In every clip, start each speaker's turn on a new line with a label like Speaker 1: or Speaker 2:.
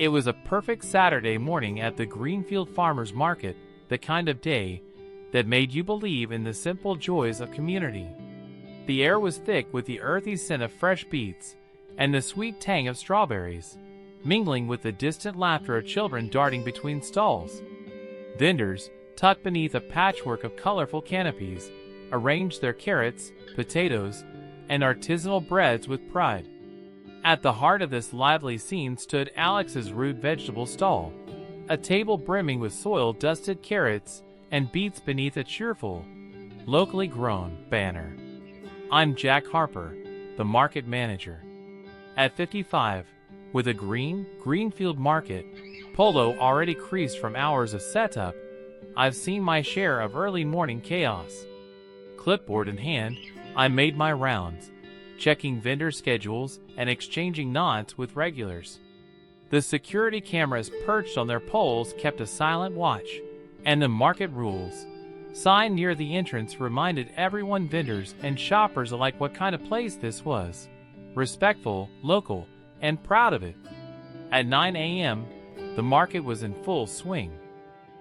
Speaker 1: It was a perfect Saturday morning at the Greenfield Farmers Market, the kind of day that made you believe in the simple joys of community. The air was thick with the earthy scent of fresh beets and the sweet tang of strawberries, mingling with the distant laughter of children darting between stalls. Vendors, tucked beneath a patchwork of colorful canopies, arranged their carrots, potatoes, and artisanal breads with pride. At the heart of this lively scene stood Alex's root vegetable stall, a table brimming with soil-dusted carrots and beets beneath a cheerful, locally grown banner. I'm Jack Harper, the market manager. At 55, with a Greenfield market polo already creased from hours of setup, I've seen my share of early morning chaos. Clipboard in hand, I made my rounds, checking vendor schedules and exchanging nods with regulars. The security cameras perched on their poles kept a silent watch, and the market rules sign near the entrance reminded everyone, vendors and shoppers alike, what kind of place this was: respectful, local, and proud of it. At 9 a.m., the market was in full swing.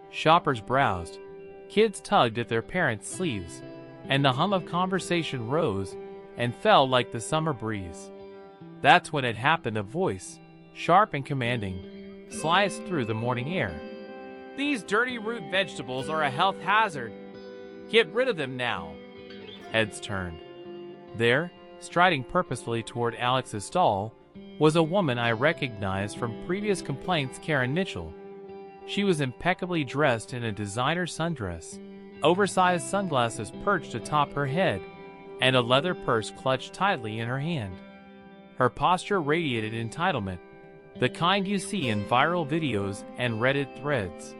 Speaker 1: Shoppers browsed, kids tugged at their parents' sleeves, and the hum of conversation rose and fell like the summer breeze. That's when it happened. A voice, sharp and commanding, sliced through the morning air. "These dirty root vegetables are a health hazard. Get rid of them now." Heads turned. There, striding purposefully toward Alex's stall, was a woman I recognized from previous complaints, Karen Mitchell. She was impeccably dressed in a designer sundress, oversized sunglasses perched atop her head, and a leather purse clutched tightly in her hand. Her posture radiated entitlement, the kind you see in viral videos and Reddit threads.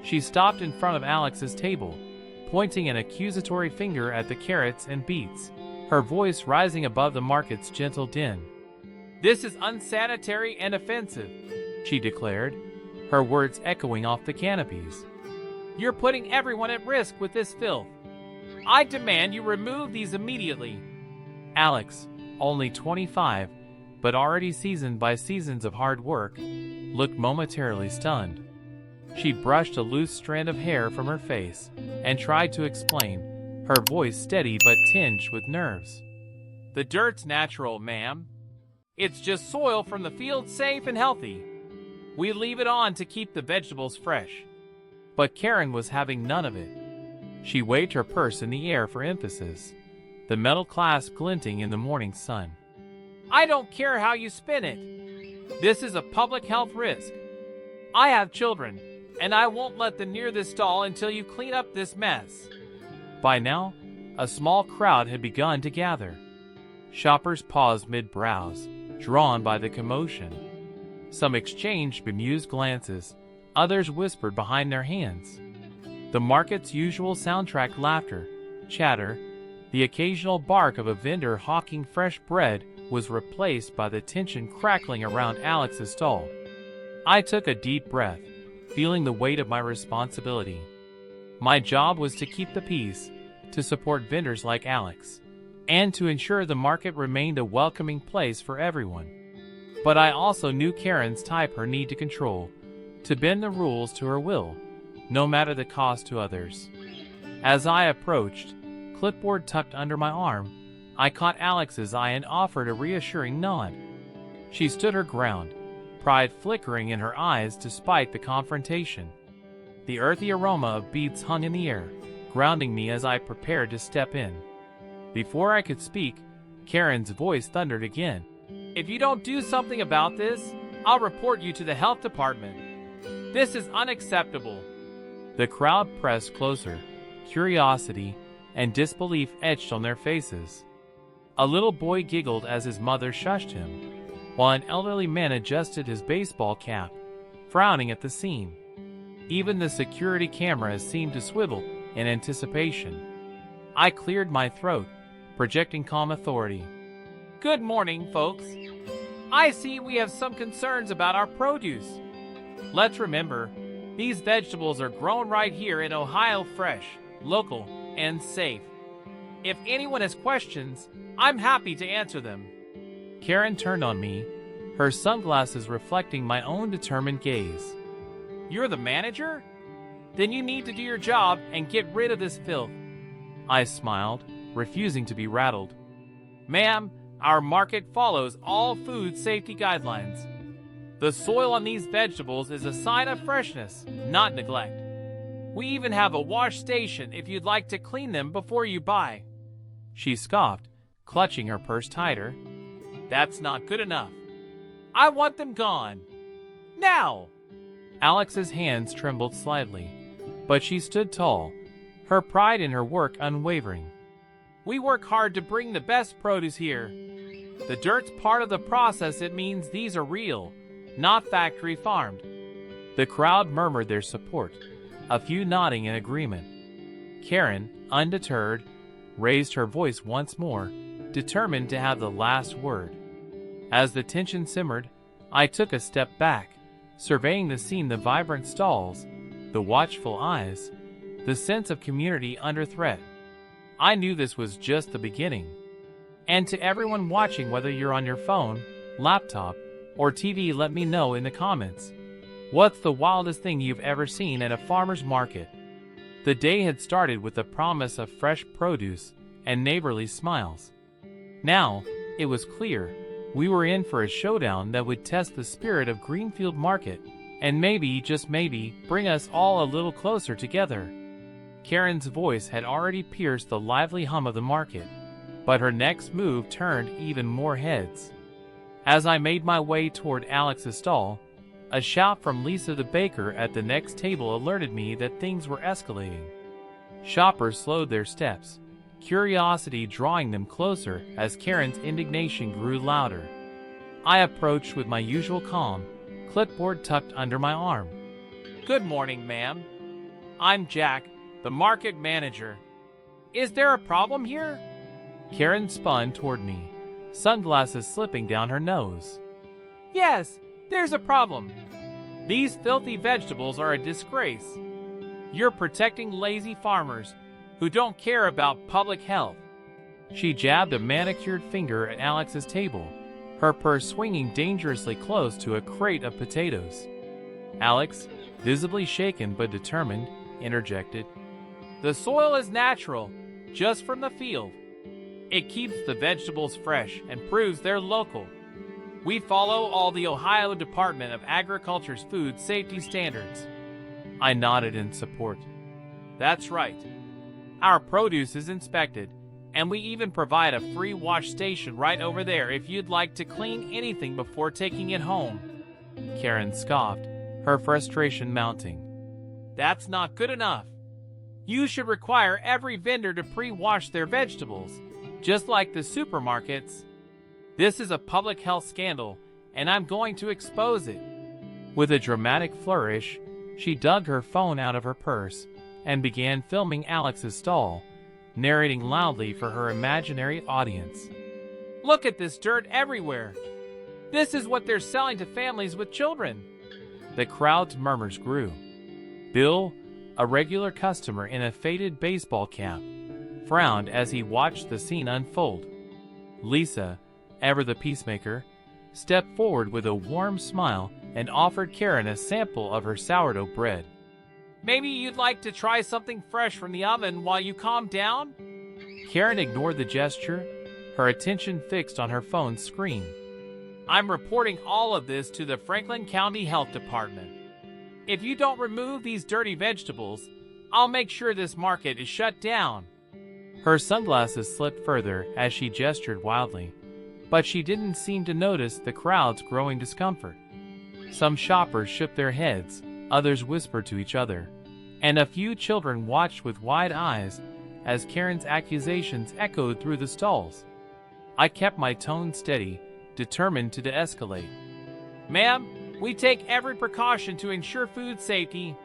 Speaker 1: She stopped in front of Alex's table, pointing an accusatory finger at the carrots and beets, her voice rising above the market's gentle din. "This is unsanitary and offensive," she declared, her words echoing off the canopies. "You're putting everyone at risk with this filth. I demand you remove these immediately." Alex, only 25, but already seasoned by seasons of hard work, looked momentarily stunned. She brushed a loose strand of hair from her face and tried to explain, her voice steady but tinged with nerves. "The dirt's natural, ma'am. It's just soil from the field, safe and healthy. We leave it on to keep the vegetables fresh." But Karen was having none of it. She waved her purse in the air for emphasis, the metal clasp glinting in the morning sun. "I don't care how you spin it. This is a public health risk. I have children, and I won't let them near this stall until you clean up this mess." By now, a small crowd had begun to gather. Shoppers paused mid-browse, drawn by the commotion. Some exchanged bemused glances, others whispered behind their hands. The market's usual soundtrack, laughter, chatter, the occasional bark of a vendor hawking fresh bread, was replaced by the tension crackling around Alex's stall. I took a deep breath, feeling the weight of my responsibility. My job was to keep the peace, to support vendors like Alex, and to ensure the market remained a welcoming place for everyone. But I also knew Karen's type, her need to control, to bend the rules to her will, no matter the cost to others. As I approached, clipboard tucked under my arm, I caught Alex's eye and offered a reassuring nod. She stood her ground, pride flickering in her eyes despite the confrontation. The earthy aroma of beets hung in the air, grounding me as I prepared to step in. Before I could speak, Karen's voice thundered again. "If you don't do something about this, I'll report you to the health department. This is unacceptable." The crowd pressed closer, curiosity and disbelief etched on their faces. A little boy giggled as his mother shushed him, while an elderly man adjusted his baseball cap, frowning at the scene. Even the security cameras seemed to swivel in anticipation. I cleared my throat, projecting calm authority. "Good morning, folks. I see we have some concerns about our produce. Let's remember, these vegetables are grown right here in Ohio, fresh, local, and safe. If anyone has questions, I'm happy to answer them." Karen turned on me, her sunglasses reflecting my own determined gaze.
Speaker 2: You're the manager? Then you need to do your job and get rid of this filth.
Speaker 1: I smiled, refusing to be rattled.
Speaker 2: Ma'am, our market follows all food safety guidelines. The soil on these vegetables is a sign of freshness, not neglect. We even have a wash station if you'd like to clean them before you buy.
Speaker 1: She scoffed, clutching her purse tighter.
Speaker 2: That's not good enough. I want them gone. Now!
Speaker 1: Alex's hands trembled slightly, but she stood tall, her pride in her work unwavering.
Speaker 2: We work hard to bring the best produce here. The dirt's part of the process. It means these are real, not factory farmed.
Speaker 1: The crowd murmured their support, a few nodding in agreement. Karen, undeterred, raised her voice once more, determined to have the last word. As the tension simmered, I took a step back, surveying the scene, the vibrant stalls, the watchful eyes, the sense of community under threat. I knew this was just the beginning. And to everyone watching, whether you're on your phone, laptop, or TV, let me know in the comments. What's the wildest thing you've ever seen at a farmer's market? The day had started with the promise of fresh produce and neighborly smiles. Now, it was clear, we were in for a showdown that would test the spirit of Greenfield Market and maybe, just maybe, bring us all a little closer together. Karen's voice had already pierced the lively hum of the market, but her next move turned even more heads. As I made my way toward Alex's stall, a shout from Lisa the baker at the next table alerted me that things were escalating. Shoppers slowed their steps, curiosity drawing them closer as Karen's indignation grew louder. I approached with my usual calm, clipboard tucked under my arm.
Speaker 2: Good morning, ma'am. I'm Jack, the market manager. Is there a problem here?
Speaker 1: Karen spun toward me, sunglasses slipping down her nose.
Speaker 2: Yes, there's a problem. These filthy vegetables are a disgrace. You're protecting lazy farmers who don't care about public health.
Speaker 1: She jabbed a manicured finger at Alex's table, her purse swinging dangerously close to a crate of potatoes. Alex, visibly shaken but determined, interjected.
Speaker 2: The soil is natural, just from the field. It keeps the vegetables fresh and proves they're local. We follow all the Ohio Department of Agriculture's food safety standards.
Speaker 1: I nodded in support.
Speaker 2: That's right. Our produce is inspected, and we even provide a free wash station right over there if you'd like to clean anything before taking it home.
Speaker 1: Karen scoffed, her frustration mounting.
Speaker 2: That's not good enough. You should require every vendor to pre-wash their vegetables, just like the supermarkets. This is a public health scandal, and I'm going to expose it.
Speaker 1: With a dramatic flourish, she dug her phone out of her purse and began filming Alex's stall, narrating loudly for her imaginary audience.
Speaker 2: Look at this dirt everywhere. This is what they're selling to families with children.
Speaker 1: The crowd's murmurs grew. Bill, a regular customer in a faded baseball cap, frowned as he watched the scene unfold. Lisa, ever the peacemaker, stepped forward with a warm smile and offered Karen a sample of her sourdough bread.
Speaker 2: Maybe you'd like to try something fresh from the oven while you calm down?
Speaker 1: Karen ignored the gesture, her attention fixed on her phone's screen.
Speaker 2: I'm reporting all of this to the Franklin County Health Department. If you don't remove these dirty vegetables, I'll make sure this market is shut down.
Speaker 1: Her sunglasses slipped further as she gestured wildly, but she didn't seem to notice the crowd's growing discomfort. Some shoppers shook their heads, others whispered to each other, and a few children watched with wide eyes as Karen's accusations echoed through the stalls. I kept my tone steady, determined to de-escalate.
Speaker 2: Ma'am, we take every precaution to ensure food safety.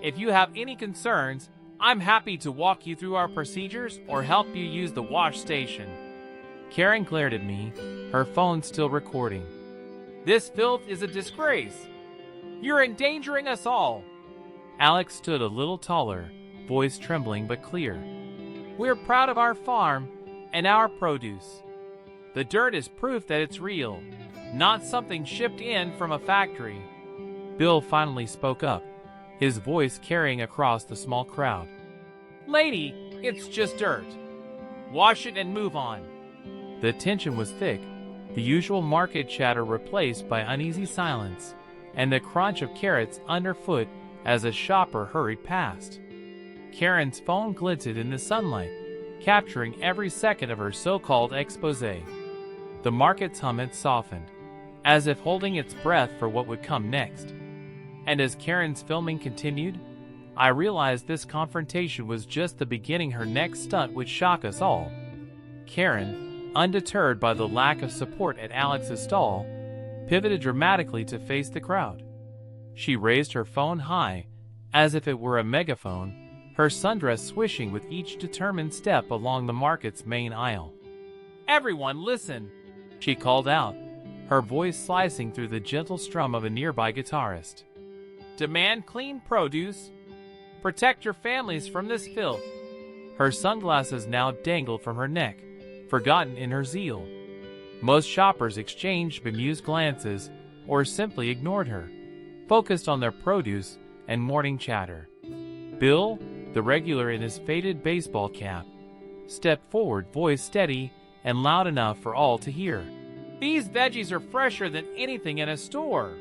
Speaker 2: If you have any concerns, I'm happy to walk you through our procedures or help you use the wash station.
Speaker 1: Karen glared at me, her phone still recording.
Speaker 2: This filth is a disgrace. You're endangering us all.
Speaker 1: Alex stood a little taller, voice trembling but clear.
Speaker 2: We're proud of our farm and our produce. The dirt is proof that it's real, not something shipped in from a factory.
Speaker 1: Bill finally spoke up, his voice carrying across the small crowd.
Speaker 2: Lady, it's just dirt. Wash it and move on.
Speaker 1: The tension was thick, the usual market chatter replaced by uneasy silence, and the crunch of carrots underfoot as a shopper hurried past. Karen's phone glinted in the sunlight, capturing every second of her so-called exposé. The market's hum had softened, as if holding its breath for what would come next. And as Karen's filming continued, I realized this confrontation was just the beginning. Her next stunt would shock us all. Karen, undeterred by the lack of support at Alex's stall, pivoted dramatically to face the crowd. She raised her phone high, as if it were a megaphone, her sundress swishing with each determined step along the market's main aisle.
Speaker 2: Everyone listen,
Speaker 1: she called out, her voice slicing through the gentle strum of a nearby guitarist.
Speaker 2: Demand clean produce. Protect your families from this filth.
Speaker 1: Her sunglasses now dangled from her neck, forgotten in her zeal. Most shoppers exchanged bemused glances or simply ignored her, focused on their produce and morning chatter. Bill, the regular in his faded baseball cap, stepped forward, voice steady and loud enough for all to hear.
Speaker 2: These veggies are fresher than anything in a store.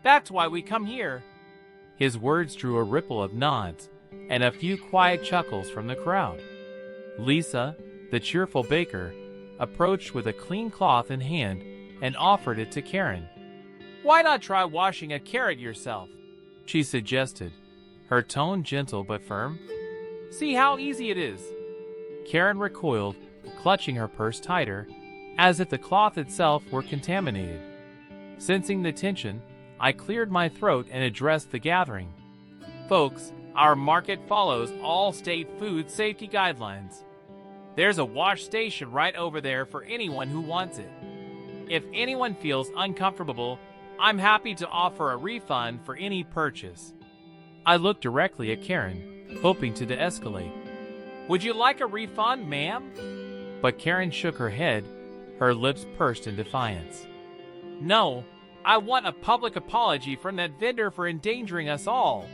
Speaker 2: That's why we come here.
Speaker 1: His words drew a ripple of nods and a few quiet chuckles from the crowd. Lisa, the cheerful baker, approached with a clean cloth in hand and offered it to Karen.
Speaker 2: Why not try washing a carrot yourself?
Speaker 1: She suggested, her tone gentle but firm.
Speaker 2: See how easy it is.
Speaker 1: Karen recoiled, clutching her purse tighter, as if the cloth itself were contaminated. Sensing the tension, I cleared my throat and addressed the gathering.
Speaker 2: Folks, our market follows all state food safety guidelines. There's a wash station right over there for anyone who wants it. If anyone feels uncomfortable, I'm happy to offer a refund for any purchase.
Speaker 1: I looked directly at Karen, hoping to de-escalate.
Speaker 2: Would you like a refund, ma'am?
Speaker 1: But Karen shook her head, her lips pursed in defiance.
Speaker 2: No, I want a public apology from that vendor for endangering us all,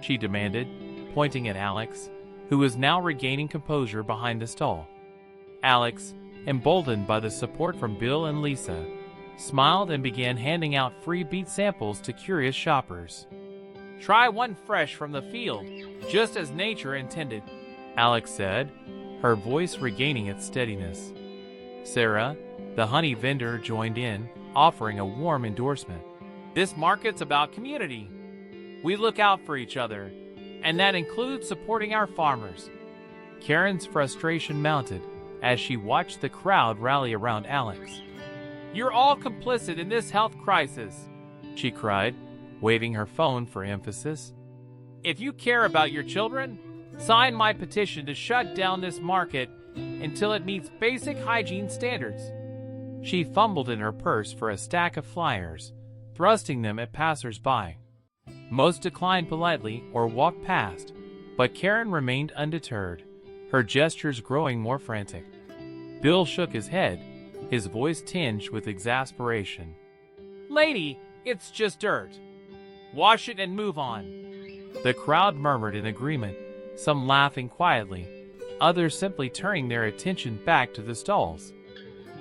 Speaker 1: she demanded, pointing at Alex, who was now regaining composure behind the stall. Alex, emboldened by the support from Bill and Lisa, smiled and began handing out free beet samples to curious shoppers.
Speaker 2: Try one fresh from the field, just as nature intended,
Speaker 1: Alex said, her voice regaining its steadiness. Sarah, the honey vendor, joined in, offering a warm endorsement.
Speaker 2: This market's about community. We look out for each other, and that includes supporting our farmers.
Speaker 1: Karen's frustration mounted as she watched the crowd rally around Alex.
Speaker 2: You're all complicit in this health crisis,
Speaker 1: she cried, waving her phone for emphasis.
Speaker 2: If you care about your children, sign my petition to shut down this market until it meets basic hygiene standards.
Speaker 1: She fumbled in her purse for a stack of flyers, thrusting them at passers-by. Most declined politely or walked past, but Karen remained undeterred, her gestures growing more frantic. Bill shook his head, his voice tinged with exasperation.
Speaker 2: Lady, it's just dirt. Wash it and move on.
Speaker 1: The crowd murmured in agreement, some laughing quietly, others simply turning their attention back to the stalls.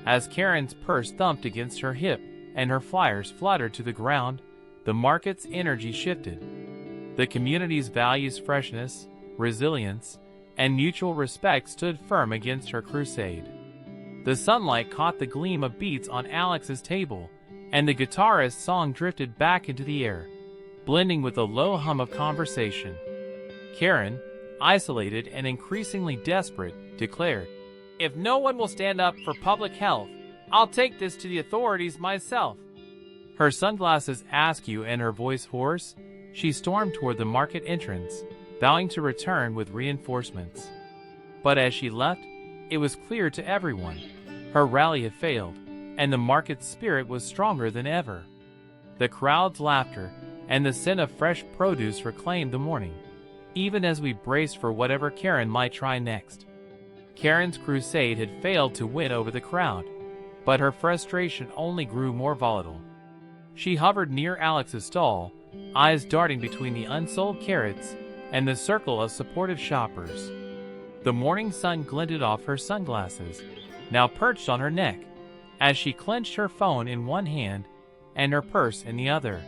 Speaker 1: As Karen's purse thumped against her hip and her flyers fluttered to the ground, the market's energy shifted. The community's values freshness, resilience, and mutual respect stood firm against her crusade. The sunlight caught the gleam of beats on Alex's table, and the guitarist's song drifted back into the air, blending with a low hum of conversation. Karen, isolated and increasingly desperate, declared,
Speaker 2: If no one will stand up for public health, I'll take this to the authorities myself.
Speaker 1: Her sunglasses askew and her voice hoarse, she stormed toward the market entrance, vowing to return with reinforcements. But as she left, it was clear to everyone, her rally had failed, and the market's spirit was stronger than ever. The crowd's laughter and the scent of fresh produce reclaimed the morning, even as we braced for whatever Karen might try next. Karen's crusade had failed to win over the crowd, but her frustration only grew more volatile. She hovered near Alex's stall, eyes darting between the unsold carrots and the circle of supportive shoppers. The morning sun glinted off her sunglasses, now perched on her neck, as she clenched her phone in one hand and her purse in the other.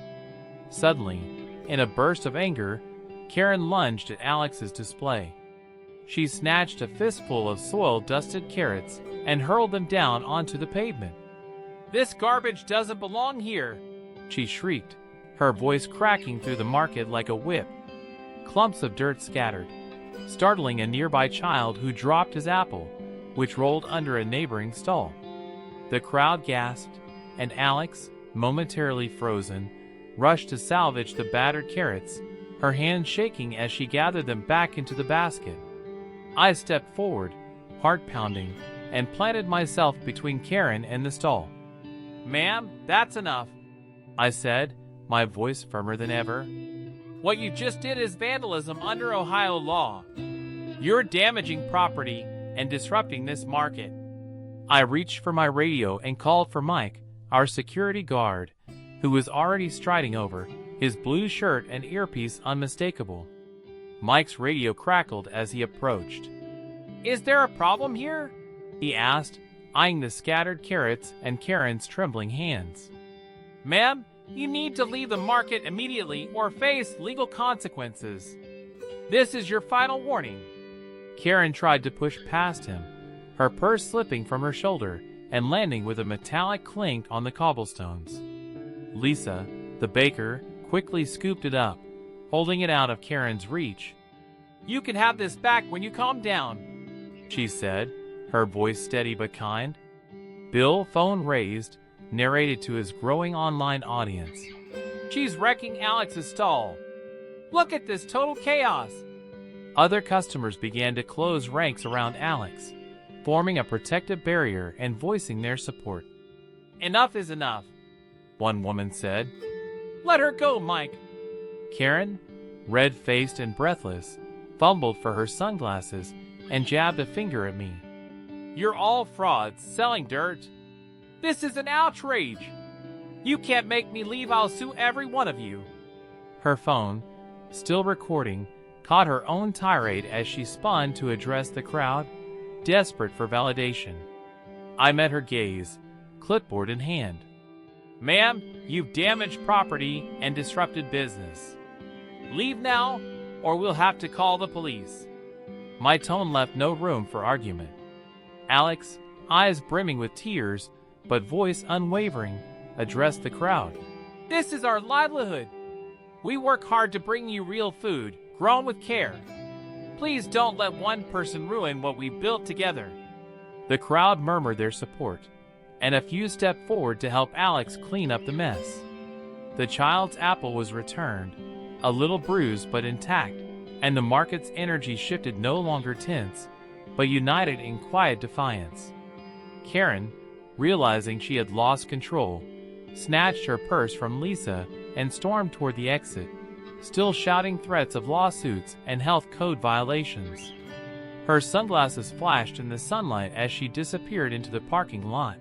Speaker 1: Suddenly, in a burst of anger, Karen lunged at Alex's display. She snatched a fistful of soil-dusted carrots and hurled them down onto the pavement.
Speaker 2: "This garbage doesn't belong here,"
Speaker 1: she shrieked, her voice cracking through the market like a whip. Clumps of dirt scattered, startling a nearby child who dropped his apple, which rolled under a neighboring stall. The crowd gasped, and Alex, momentarily frozen, rushed to salvage the battered carrots, her hands shaking as she gathered them back into the basket. I stepped forward, heart pounding, and planted myself between Karen and the stall.
Speaker 2: "Ma'am, that's enough,"
Speaker 1: I said, my voice firmer than ever.
Speaker 2: "What you just did is vandalism under Ohio law. You're damaging property and disrupting this market."
Speaker 1: I reached for my radio and called for Mike, our security guard, who was already striding over, his blue shirt and earpiece unmistakable. Mike's radio crackled as he approached.
Speaker 2: "Is there a problem here?"
Speaker 1: he asked, eyeing the scattered carrots and Karen's trembling hands.
Speaker 2: "Ma'am, you need to leave the market immediately or face legal consequences. This is your final warning."
Speaker 1: Karen tried to push past him, her purse slipping from her shoulder and landing with a metallic clink on the cobblestones. Lisa, the baker, quickly scooped it up, holding it out of Karen's reach.
Speaker 2: "You can have this back when you calm down,"
Speaker 1: she said, her voice steady but kind. Bill, phone raised, narrated to his growing online audience.
Speaker 2: "She's wrecking Alex's stall. Look at this total chaos."
Speaker 1: Other customers began to close ranks around Alex, forming a protective barrier and voicing their support.
Speaker 2: "Enough is enough,"
Speaker 1: one woman said.
Speaker 2: "Let her go, Mike."
Speaker 1: Karen, red-faced and breathless, fumbled for her sunglasses and jabbed a finger at me.
Speaker 2: "You're all frauds selling dirt. This is an outrage. You can't make me leave. I'll sue every one of you."
Speaker 1: Her phone, still recording, caught her own tirade as she spun to address the crowd, desperate for validation. I met her gaze, clipboard in hand.
Speaker 2: "Ma'am, you've damaged property and disrupted business. Leave now, or we'll have to call the police."
Speaker 1: My tone left no room for argument. Alex, eyes brimming with tears, but voice unwavering, addressed the crowd.
Speaker 2: "This is our livelihood. We work hard to bring you real food, grown with care. Please don't let one person ruin what we built together."
Speaker 1: The crowd murmured their support, and a few stepped forward to help Alex clean up the mess. The child's apple was returned, a little bruised but intact, and the market's energy shifted no longer tense, but united in quiet defiance. Karen, realizing she had lost control, snatched her purse from Lisa and stormed toward the exit, still shouting threats of lawsuits and health code violations. Her sunglasses flashed in the sunlight as she disappeared into the parking lot,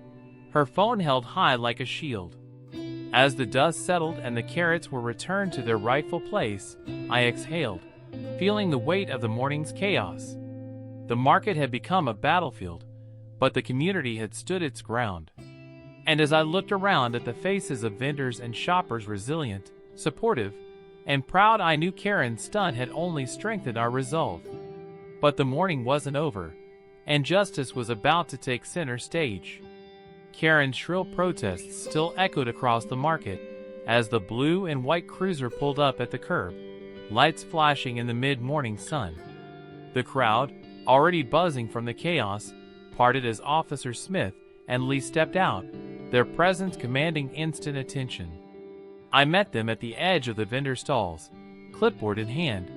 Speaker 1: her phone held high like a shield. As the dust settled and the carrots were returned to their rightful place, I exhaled, feeling the weight of the morning's chaos. The market had become a battlefield, but the community had stood its ground. And as I looked around at the faces of vendors and shoppers resilient, supportive, and proud, I knew Karen's stunt had only strengthened our resolve. But the morning wasn't over, and justice was about to take center stage. Karen's shrill protests still echoed across the market as the blue and white cruiser pulled up at the curb, lights flashing in the mid-morning sun. The crowd, already buzzing from the chaos, parted as Officer Smith and Lee stepped out, their presence commanding instant attention. I met them at the edge of the vendor stalls, clipboard in hand,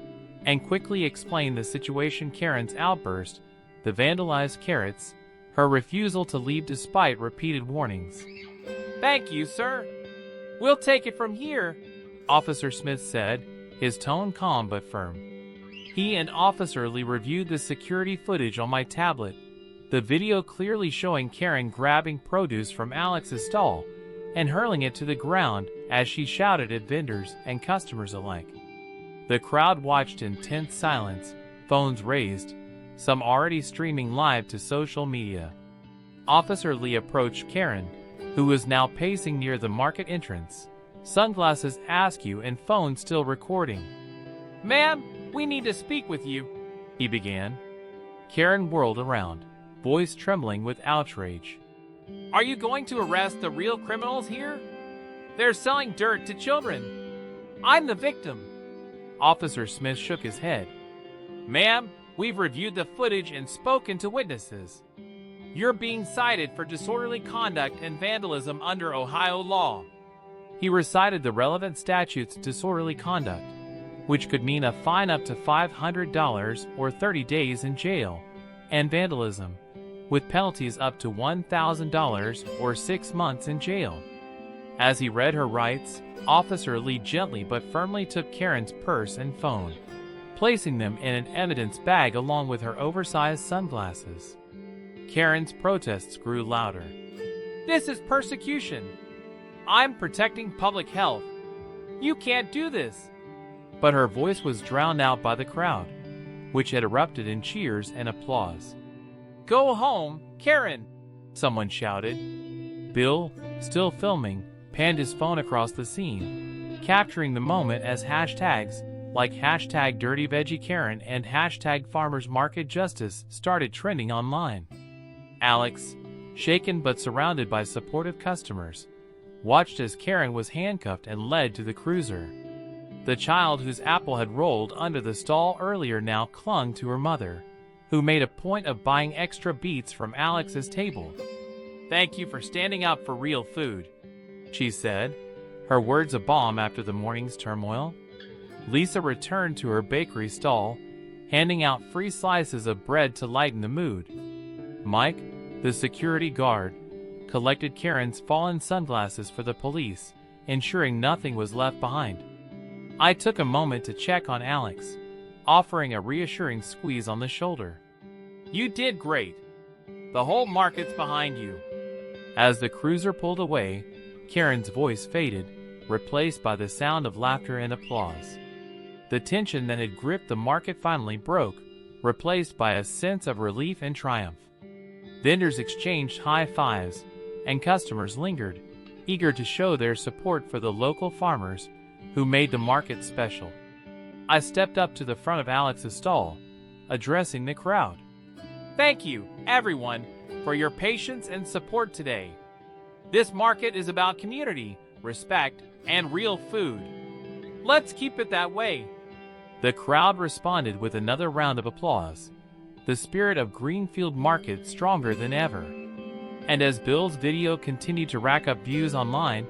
Speaker 1: and quickly explained the situation: Karen's outburst, the vandalized carrots, her refusal to leave despite repeated warnings.
Speaker 2: "Thank you, sir. We'll take it from here,"
Speaker 1: Officer Smith said, his tone calm but firm. He and Officer Lee reviewed the security footage on my tablet, the video clearly showing Karen grabbing produce from Alex's stall and hurling it to the ground as she shouted at vendors and customers alike. The crowd watched in tense silence, phones raised, some already streaming live to social media. Officer Lee approached Karen, who was now pacing near the market entrance, sunglasses askew and phone still recording.
Speaker 2: "Ma'am, we need to speak with you,"
Speaker 1: he began. Karen whirled around, voice trembling with outrage.
Speaker 2: "Are you going to arrest the real criminals here? They're selling dirt to children. I'm the victim."
Speaker 1: Officer Smith shook his head.
Speaker 2: "Ma'am, we've reviewed the footage and spoken to witnesses. You're being cited for disorderly conduct and vandalism under Ohio law."
Speaker 1: He recited the relevant statutes disorderly conduct, which could mean a fine up to $500 or 30 days in jail, and vandalism, with penalties up to $1,000 or 6 months in jail. As he read her rights, Officer Lee gently but firmly took Karen's purse and phone, placing them in an evidence bag along with her oversized sunglasses. Karen's protests grew louder.
Speaker 2: "This is persecution. I'm protecting public health. You can't do this."
Speaker 1: But her voice was drowned out by the crowd, which had erupted in cheers and applause.
Speaker 2: "Go home, Karen,"
Speaker 1: someone shouted. Bill, still filming, panned his phone across the scene, capturing the moment as hashtags like hashtag Dirty Veggie Karen and hashtag Farmers Market Justice started trending online. Alex, shaken but surrounded by supportive customers, watched as Karen was handcuffed and led to the cruiser. The child whose apple had rolled under the stall earlier now clung to her mother, who made a point of buying extra beets from Alex's table.
Speaker 2: "Thank you for standing up for real food,"
Speaker 1: she said, her words a balm after the morning's turmoil. Lisa returned to her bakery stall, handing out free slices of bread to lighten the mood. Mike, the security guard, collected Karen's fallen sunglasses for the police, ensuring nothing was left behind. I took a moment to check on Alex, offering a reassuring squeeze on the shoulder.
Speaker 2: "You did great. The whole market's behind you."
Speaker 1: As the cruiser pulled away, Karen's voice faded, replaced by the sound of laughter and applause. The tension that had gripped the market finally broke, replaced by a sense of relief and triumph. Vendors exchanged high fives, and customers lingered, eager to show their support for the local farmers who made the market special. I stepped up to the front of Alex's stall, addressing the crowd.
Speaker 2: "Thank you, everyone, for your patience and support today. This market is about community, respect, and real food. Let's keep it that way."
Speaker 1: The crowd responded with another round of applause, the spirit of Greenfield Market stronger than ever. And as Bill's video continued to rack up views online,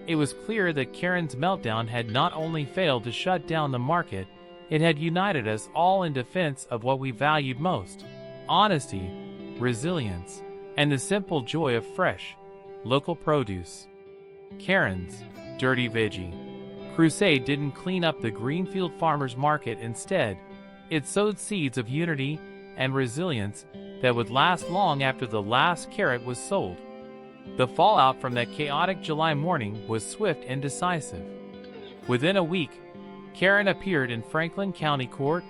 Speaker 1: it was clear that Karen's meltdown had not only failed to shut down the market, it had united us all in defense of what we valued most: honesty, resilience, and the simple joy of fresh, local produce. Karen's Dirty Veggie crusade didn't clean up the Greenfield Farmers Market. Instead, it sowed seeds of unity and resilience that would last long after the last carrot was sold. The fallout from that chaotic July morning was swift and decisive. Within a week, Karen appeared in Franklin County Court,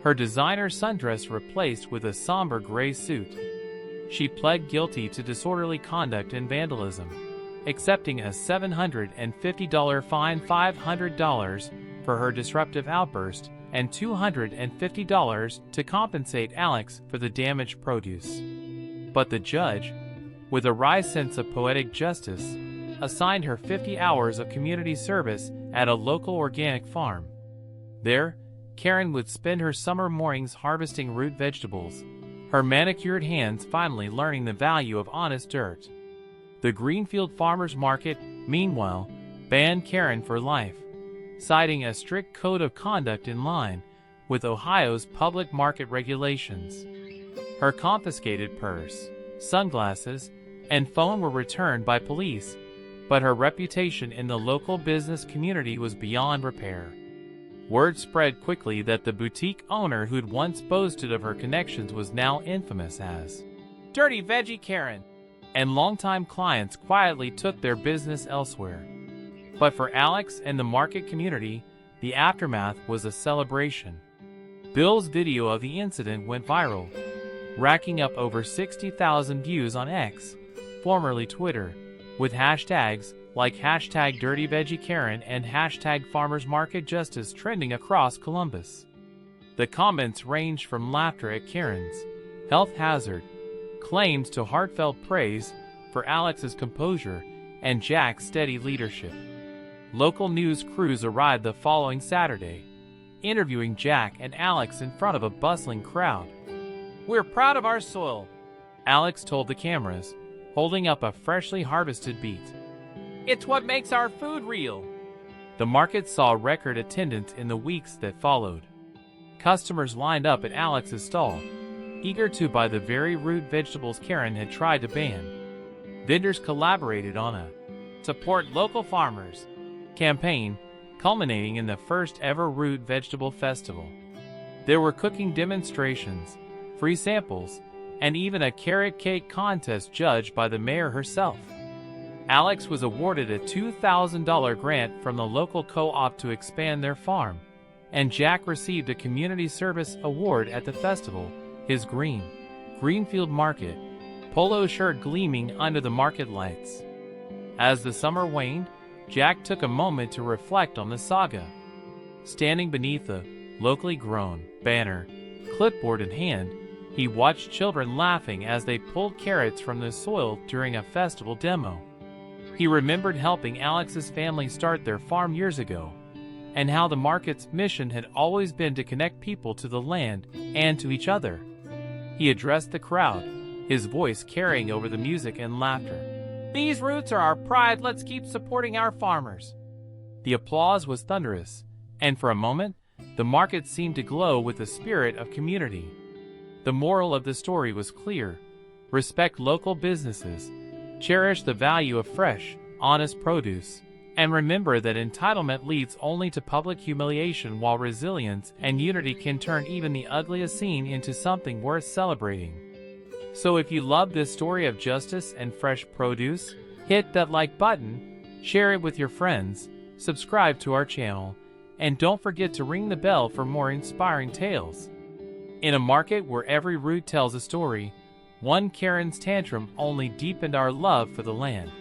Speaker 1: her designer sundress replaced with a somber gray suit. She pled guilty to disorderly conduct and vandalism, accepting a $750 fine, $500 for her disruptive outburst, and $250 to compensate Alex for the damaged produce. But the judge, with a wry sense of poetic justice, assigned her 50 hours of community service at a local organic farm. There, Karen would spend her summer mornings harvesting root vegetables, her manicured hands finally learning the value of honest dirt. The Greenfield Farmers Market, meanwhile, banned Karen for life, citing a strict code of conduct in line with Ohio's public market regulations. Her confiscated purse, sunglasses, and phone were returned by police, but her reputation in the local business community was beyond repair. Word spread quickly that the boutique owner who'd once boasted of her connections was now infamous as
Speaker 2: Dirty Veggie Karen.
Speaker 1: And longtime clients quietly took their business elsewhere. But for Alex and the market community, the aftermath was a celebration. Bill's video of the incident went viral, racking up over 60,000 views on X, formerly Twitter, with hashtags like #DirtyVeggieKaren and #FarmersMarketJustice trending across Columbus. The comments ranged from laughter at Karen's health hazard, claims to heartfelt praise for Alex's composure and Jack's steady leadership. Local news crews arrived the following Saturday, interviewing Jack and Alex in front of a bustling crowd.
Speaker 2: "We're proud of our soil,"
Speaker 1: Alex told the cameras, holding up a freshly harvested beet.
Speaker 2: "It's what makes our food real."
Speaker 1: The market saw record attendance in the weeks that followed. Customers lined up at Alex's stall, eager to buy the very root vegetables Karen had tried to ban. Vendors collaborated on a
Speaker 2: "Support local farmers"
Speaker 1: campaign, culminating in the first ever root vegetable festival. There were cooking demonstrations, free samples, and even a carrot cake contest judged by the mayor herself. Alex was awarded a $2,000 grant from the local co-op to expand their farm, and Jack received a community service award at the festival, his Greenfield Market polo shirt gleaming under the market lights. As the summer waned, Jack took a moment to reflect on the saga. Standing beneath the locally grown banner, clipboard in hand, he watched children laughing as they pulled carrots from the soil during a festival demo. He remembered helping Alex's family start their farm years ago, and how the market's mission had always been to connect people to the land and to each other. He addressed the crowd, his voice carrying over the music and laughter.
Speaker 2: "These roots are our pride. Let's keep supporting our farmers."
Speaker 1: The applause was thunderous, and for a moment, the market seemed to glow with the spirit of community. The moral of the story was clear: respect local businesses, cherish the value of fresh, honest produce, and remember that entitlement leads only to public humiliation, while resilience and unity can turn even the ugliest scene into something worth celebrating. So if you love this story of justice and fresh produce, hit that like button, share it with your friends, subscribe to our channel, and don't forget to ring the bell for more inspiring tales. In a market where every root tells a story, one Karen's tantrum only deepened our love for the land.